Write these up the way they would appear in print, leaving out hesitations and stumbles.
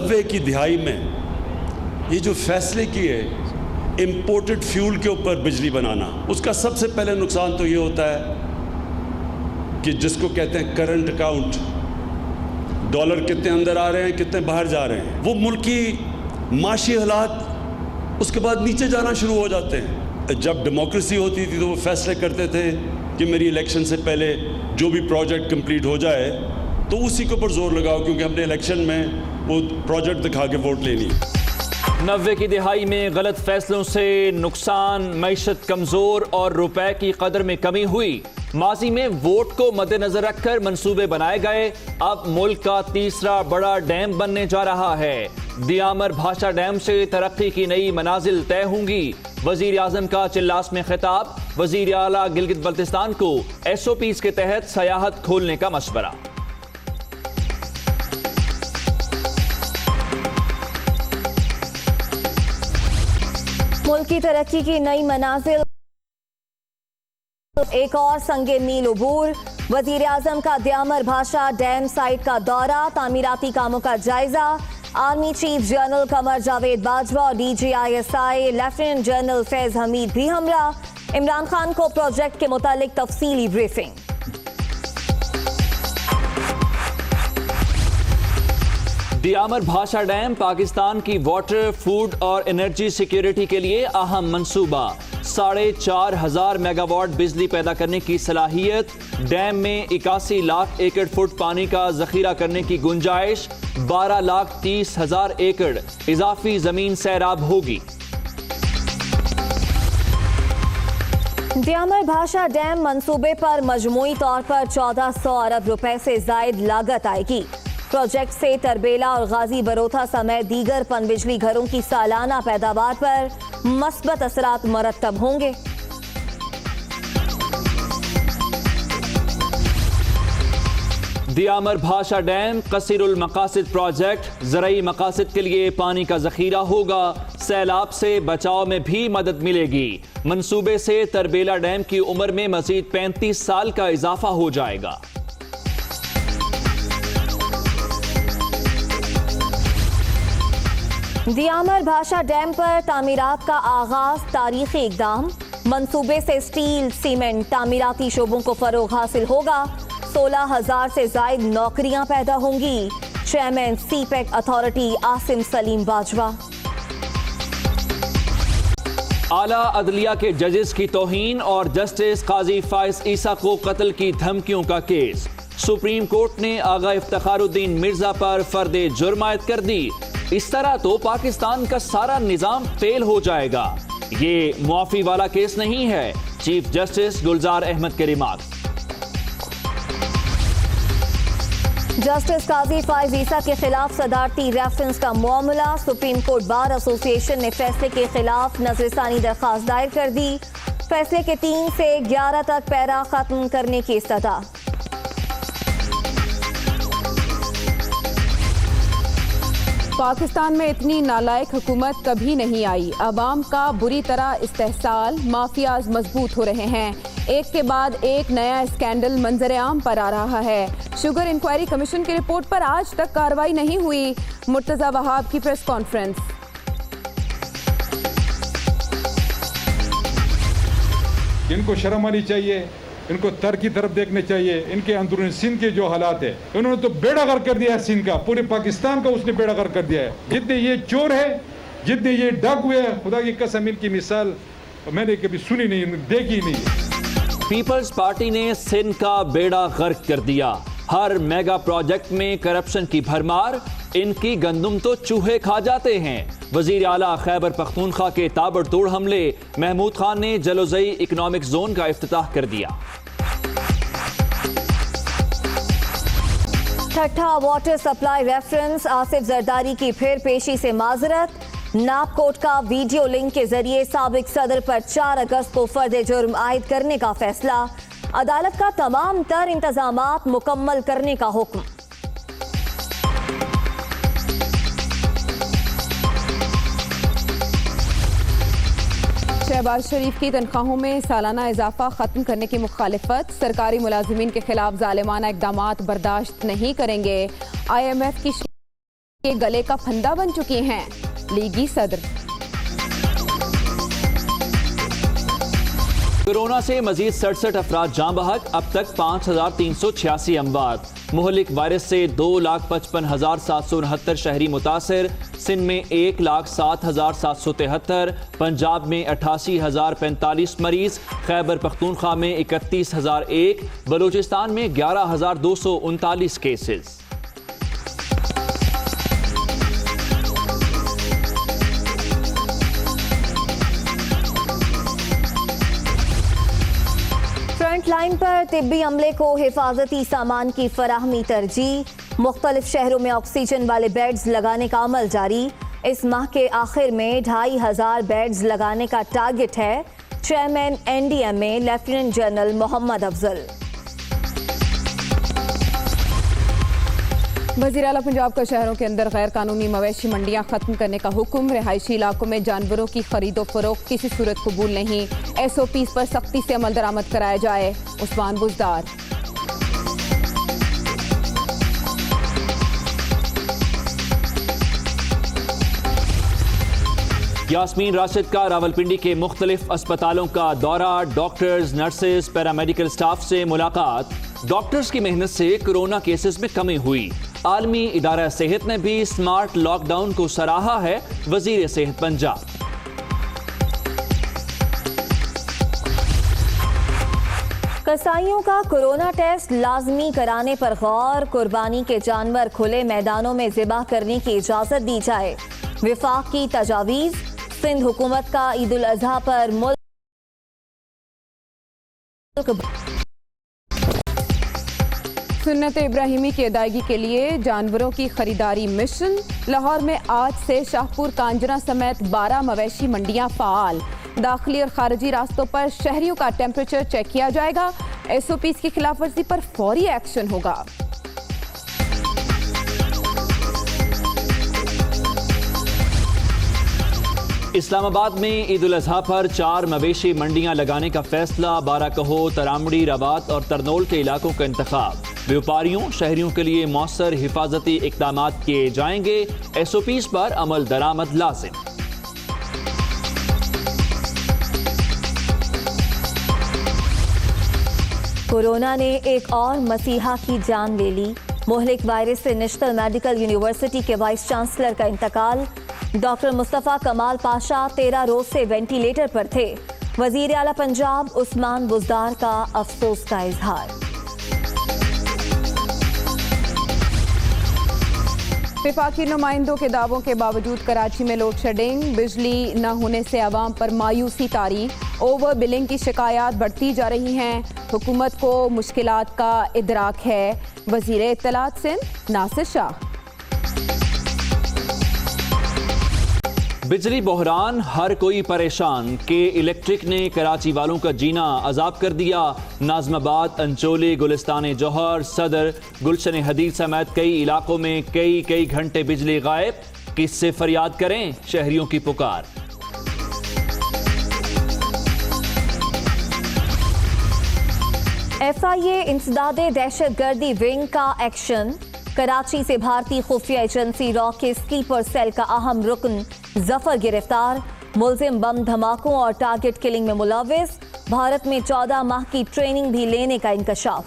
90 की दिहाई में ये जो फैसले किए इम्पोर्टेड फ्यूल के ऊपर बिजली बनाना, उसका सबसे पहले नुकसान तो ये होता है कि जिसको कहते हैं करंट अकाउंट, डॉलर कितने अंदर आ रहे हैं कितने बाहर जा रहे हैं, वो मुल्क की माशी हालात उसके बाद नीचे जाना शुरू हो जाते हैं। जब डेमोक्रेसी होती थी तो वो फैसले करते थे कि मेरी इलेक्शन से पहले जो भी प्रोजेक्ट कंप्लीट हो जाए तो उसी के ऊपर जोर लगाओ, क्योंकि हमने इलेक्शन में वो प्रोजेक्ट दिखा के वोट लेनी। 90 की दिहाई में गलत फैसलों से नुकसान, मईशत कमजोर और रुपए की कदर में कमी हुई। माजी में वोट को मद्देनजर रखकर मंसूबे बनाए गए। अब मुल्क का तीसरा बड़ा डैम बनने जा रहा है। दियामर भाषा डैम से तरक्की की नई मनाजिल तय होंगी। वजीर आजम का चिल्लास में खिताब, वजीर आला गिलगित बल्तिस्तान को SOPs के तहत सयाहत खोलने का मशवरा। मुल्क की तरक्की की नई मनाजिल, एक और संगे मील उबूर। वजीर आजम का दियामर भाषा डैम साइट का दौरा, तामीराती कामों का जायजा। Army chief general Qamar Javed Bajwa और DGISI lieutenant general Faiz Hamid भी हमरा। इमरान खान को प्रोजेक्ट के मुतालिक तफसीली ब्रीफिंग। दियामर भाषा डैम पाकिस्तान की वाटर, फूड और एनर्जी सिक्योरिटी के लिए अहम मंसूबा। 4,500 मेगावाट बिजली पैदा करने की सलाहियत। डैम में 81 लाख एकड़ फुट पानी का जखीरा करने की गुंजाइश। 12,30,000 एकड़ इजाफी जमीन सैराब होगी। दियामर भाषा डैम मंसूबे पर मजमूई तौर पर 1400 अरब रुपए से जायद लागत आएगी। प्रोजेक्ट से तरबेला और गाजी बरोथा समेत दीगर पनबिजली घरों की सालाना पैदावार पर मस्बत असरात मरतब होंगे। दियामर भाषा डैम कसीरुल मकासिद प्रोजेक्ट, ज़राई मकासिद के लिए पानी का जखीरा होगा। सैलाब से बचाव में भी मदद मिलेगी। मंसूबे से तरबेला डैम की उम्र में मजीद 35 साल का इजाफा हो जाएगा। दियामर भाषा डैम पर तामीरात का आगाज, तारीखी इकदाम। मंसूबे से स्टील, सीमेंट, तामीराती शोबों को फरोग हासिल होगा। 16,000 से जायद नौकरियां पैदा होंगी। Chairman CPEC authority Asim Salim Bajwa. आला अदलिया के जजेस की तौहीन और जस्टिस काजी फाइज ईसा को कत्ल की धमकियों का केस। सुप्रीम कोर्ट ने आगा इफ्तिखारुद्दीन मिर्जा पर फर्दे जुर्म आयद कर दी। इस तरह तो पाकिस्तान का सारा निजाम फेल हो जाएगा। ये मुआफी वाला केस नहीं है, चीफ जस्टिस गुलजार अहमद के रिमार्क। जस्टिस काजी फाइज ईसा के खिलाफ सदारती रेफरेंस का मामला। सुप्रीम कोर्ट बार एसोसिएशन ने फैसले के खिलाफ नजरसानी दरखास्त दायर कर दी। फैसले के 3 से 11 तक पैरा खत्म करने की इस्तदा। पाकिस्तान में इतनी नालायक हुकूमत कभी नहीं आई। अवाम का बुरी तरह इस्तेहसाल, माफियाज मजबूत हो रहे हैं। एक के बाद एक नया स्कैंडल मंजर आम पर आ रहा है। शुगर इंक्वायरी कमीशन की रिपोर्ट पर आज तक कार्रवाई नहीं हुई। मुर्तजा वहाब की प्रेस कॉन्फ्रेंस। इनको शर्म आनी चाहिए, इनको तर की तरफ देखने चाहिए। इनके अंदरूनी सिंध के जो हालात है, उन्होंने तो बेड़ा गर्क कर दिया है सिंध का, पूरे पाकिस्तान का उसने बेड़ा गर्क कर दिया है। जितने ये चोर है, जितने ये डाकू हुए, खुदा की कसम इनकी मिसाल मैंने कभी सुनी नहीं, देखी नहीं। पीपल्स पार्टी ने सिंध का बेड़ा गर्क कर दिया। हर मेगा प्रोजेक्ट में करप्शन की भरमार। इनकी गंदुम तो चूहे खा जाते हैं। वजीर आला खैबर पख्तूनख्वा के ताबड़तोड़ हमले। महमूद खान ने जलोजई इकोनॉमिक जोन का इफ्तिताह कर दिया। छठा water supply reference, Asif Zardari की फिर पेशी से माजरत। नापकोट का वीडियो लिंक के जरिए साबिक सदर पर 4 अगस्त को फर्द जुर्म आयद करने का फैसला। अदालत का तमाम तर इंतजामात मुकम्मल करने का हुक्म। शहबाज शरीफ की तनख्वाहों में सालाना इजाफा खत्म करने की मुखालिफत। सरकारी मुलाजिमीन के खिलाफ जालिमाना इकदामात बर्दाश्त नहीं करेंगे। IMF की के गले का फंदा बन चुकी हैं लीगी सदर। कोरोना से मजीद 67 अफराद जाँ बहक, अब तक 5,386 अमवात। मुहलिक वायरस से 2,55,769 शहरी मुतासर। सिंध में 1,07,773, पंजाब में 88,045 मरीज, खैबर पख्तूनख्वा में 31,001, बलूचिस्तान में 11,239 केसेस। फ्रंट लाइन पर तिब्बी अमले को हिफाजती सामान की फराहमी तरजीह। मुख्तलिफ शहरों में ऑक्सीजन वाले बेड्स लगाने का अमल जारी। इस माह के आखिर में 2,500 बेड्स लगाने का टारगेट है। Chairman NDMA lieutenant general Mohammad Afzal. वज़ीर आला पंजाब का शहरों के अंदर गैर कानूनी मवेशी मंडियां खत्म करने का हुक्म। रिहायशी इलाकों में जानवरों की खरीदो फरोख्त किसी सूरत कबूल नहीं। SOPs पर सख्ती से अमल दरामद कराया जाए। उस्मान बुज़दार। यास्मीन राशिद का रावलपिंडी के मुख्तलिफ अस्पतालों का दौरा। डॉक्टर्स, नर्सेज, पैरामेडिकल स्टाफ से मुलाकात। डॉक्टर्स की मेहनत से कोरोना केसेस में कमी हुई। आलमी इदारा सेहत ने भी स्मार्ट लॉकडाउन को सराहा है। वजीर सेहत पंजाब। कसाईयों का कोरोना टेस्ट लाजमी कराने पर गौर। कुर्बानी के जानवर खुले मैदानों में ज़िबा करने की इजाजत दी जाए। विफाक की तजावीज़। सिंध हुकूमत का ईद उल अजहा पर मुल्क सुन्नत इब्राहिमी की अदायगी के लिए जानवरों की खरीदारी मिशन। लाहौर में आज से शाहपुर, कांजना समेत 12 मवेशी मंडियां फ़ाल। दाखिली और खारजी रास्तों पर शहरियों का टेम्परेचर चेक किया जाएगा। SOPs की खिलाफवर्जी पर फौरी एक्शन होगा। इस्लामाबाद में ईद उल अजहा पर 4 मवेशी मंडियां लगाने का फैसला। बाराकहो, तरामड़ी, रवात और तरनोल के इलाकों का इंतखाब। व्यापारियों, शहरियों के लिए मौसर हिफाजती इक़दामात किए जाएंगे। SOPs पर अमल दरामद लाजिम। कोरोना ने एक और मसीहा की जान ले ली। मुहलिक वायरस से नेशनल मेडिकल यूनिवर्सिटी के वाइस चांसलर का इंतकाल। डॉक्टर मुस्तफ़ा कमाल पाशा 13 रोज से वेंटिलेटर पर थे। वज़ीर आला पंजाब उस्मान बुज़दार का अफसोस का इजहार। विफाकी नुमाइंदों के दावों के बावजूद कराची में लोड शेडिंग। बिजली न होने से आवाम पर मायूसी तारी। ओवर बिलिंग की शिकायत बढ़ती जा रही हैं। हुकूमत को मुश्किलात का इदराक है। वज़ीर इत्तलात सिंध नासिर शाह। बिजली बहरान, हर कोई परेशान। के इलेक्ट्रिक ने कराची वालों का जीना अजाब कर दिया। नाजमाबाद, अंचोली, गुलिस्तान जौहर, सदर, गुलशन हदीद समेत कई इलाकों में कई घंटे बिजली गायब। किससे फरियाद करें, शहरियों की पुकार। FIA इंसदादे दहशतगर्दी विंग का एक्शन। कराची से भारतीय खुफिया एजेंसी रॉ के स्लीपर सेल का अहम रुकन जफर गिरफ्तार। मुलजिम बम धमाकों और टारगेट किलिंग में मुलविस। भारत में 14 माह की ट्रेनिंग भी लेने का इंकशाफ।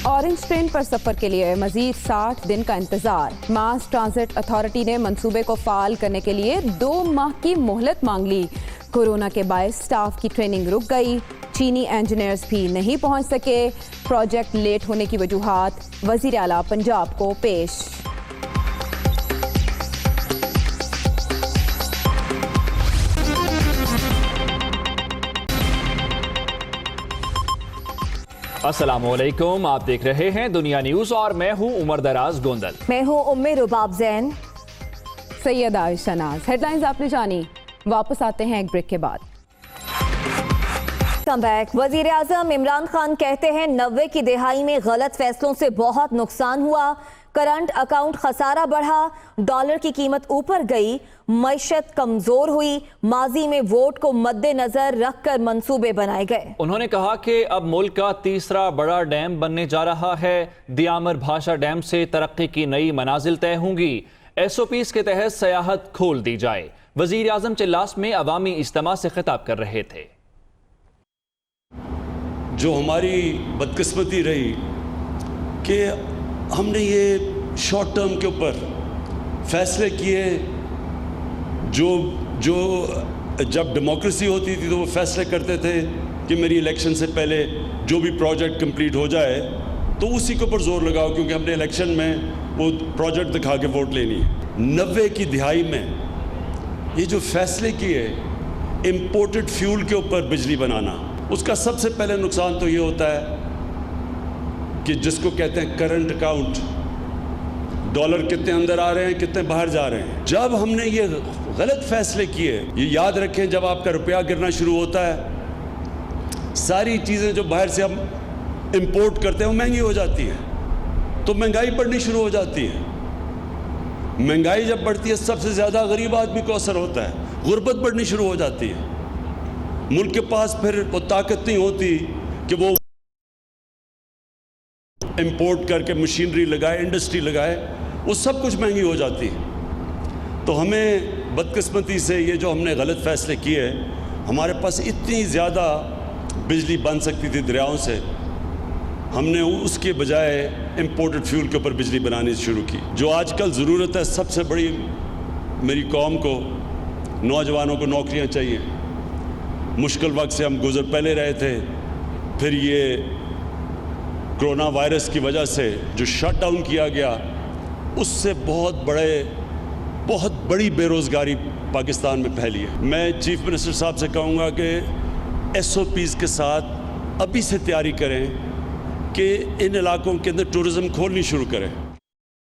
ऑरेंज ट्रेन पर सफर के लिए मजीद 60 दिन का इंतजार। मास ट्रांजिट अथॉरिटी ने मंसूबे को फाल करने के लिए 2 माह की मोहलत मांग ली। कोरोना के बायस स्टाफ की ट्रेनिंग रुक गई। चीनी इंजीनियर्स भी नहीं पहुंच सके। प्रोजेक्ट लेट होने की वजूहात वज़ीर आला पंजाब को पेश। अस्सलामुअलैकुम, आप देख रहे हैं दुनिया न्यूज और मैं हूं उमर दराज गोंदल। मैं हूं उम्मे रुबाब जैन। सैयद आयशा नाज। हेडलाइंस आपने जानी। वापस आते हैं एक ब्रेक के बाद। Come back. वजीर आजम इमरान खान कहते हैं 90 की दिहाई में गलत फैसलों से बहुत नुकसान हुआ। करंट अकाउंट खसारा बढ़ा, डॉलर की कीमत ऊपर गई, मईशत कमजोर हुई। माजी में वोट को मद्देनजर रखकर मंसूबे बनाए गए। उन्होंने कहा कि अब मुल्क का तीसरा बड़ा डैम बनने जा रहा है। दियामर भाषा डैम से तरक्की की नई मनाजिल तय होंगी। SOPs के तहत सयाहत खोल दी जाए। वजीर आजम चिल्लास में अवामी इज्तिमा से खिताब कर रहे थे। जो हमारी बदकिस्मती रही कि हमने ये शॉर्ट टर्म के ऊपर फैसले किए, जो जब डेमोक्रेसी होती थी तो वो फैसले करते थे कि मेरी इलेक्शन से पहले जो भी प्रोजेक्ट कंप्लीट हो जाए तो उसी के ऊपर जोर लगाओ, क्योंकि हमने इलेक्शन में वो प्रोजेक्ट दिखा के वोट लेनी है। 90 की दिहाई में ये जो फैसले किए इम्पोर्टेड फ्यूल के ऊपर बिजली बनाना, उसका सबसे पहले नुकसान तो ये होता है कि जिसको कहते हैं करंट अकाउंट, डॉलर कितने अंदर आ रहे हैं कितने बाहर जा रहे हैं। जब हमने ये गलत फैसले किए, ये याद रखें, जब आपका रुपया गिरना शुरू होता है सारी चीज़ें जो बाहर से हम इंपोर्ट करते हैं वो महंगी हो जाती हैं, तो महंगाई बढ़नी शुरू हो जाती है। महंगाई जब बढ़ती है सबसे ज़्यादा गरीब आदमी को असर होता है, गुर्बत बढ़नी शुरू हो जाती है। मुल्क के पास फिर वो ताकत नहीं होती कि वो इंपोर्ट करके मशीनरी लगाए, इंडस्ट्री लगाए, वो सब कुछ महंगी हो जाती है। तो हमें बदकिस्मती से ये जो हमने गलत फैसले किए, हमारे पास इतनी ज़्यादा बिजली बन सकती थी दरियाओं से, हमने उसके बजाय इंपोर्टेड फ्यूल के ऊपर बिजली बनानी शुरू की। जो आजकल ज़रूरत है सबसे बड़ी, मेरी कौम को, नौजवानों को नौकरियां चाहिए। मुश्किल वक्त से हम गुजर पहले रहे थे, फिर ये कोरोना वायरस की वजह से जो शट डाउन किया गया उससे बहुत बड़ी बेरोज़गारी पाकिस्तान में फैली है। मैं चीफ मिनिस्टर साहब से कहूँगा कि SOPs के साथ अभी से तैयारी करें कि इन इलाकों के अंदर टूरिज़्म खोलनी शुरू करें।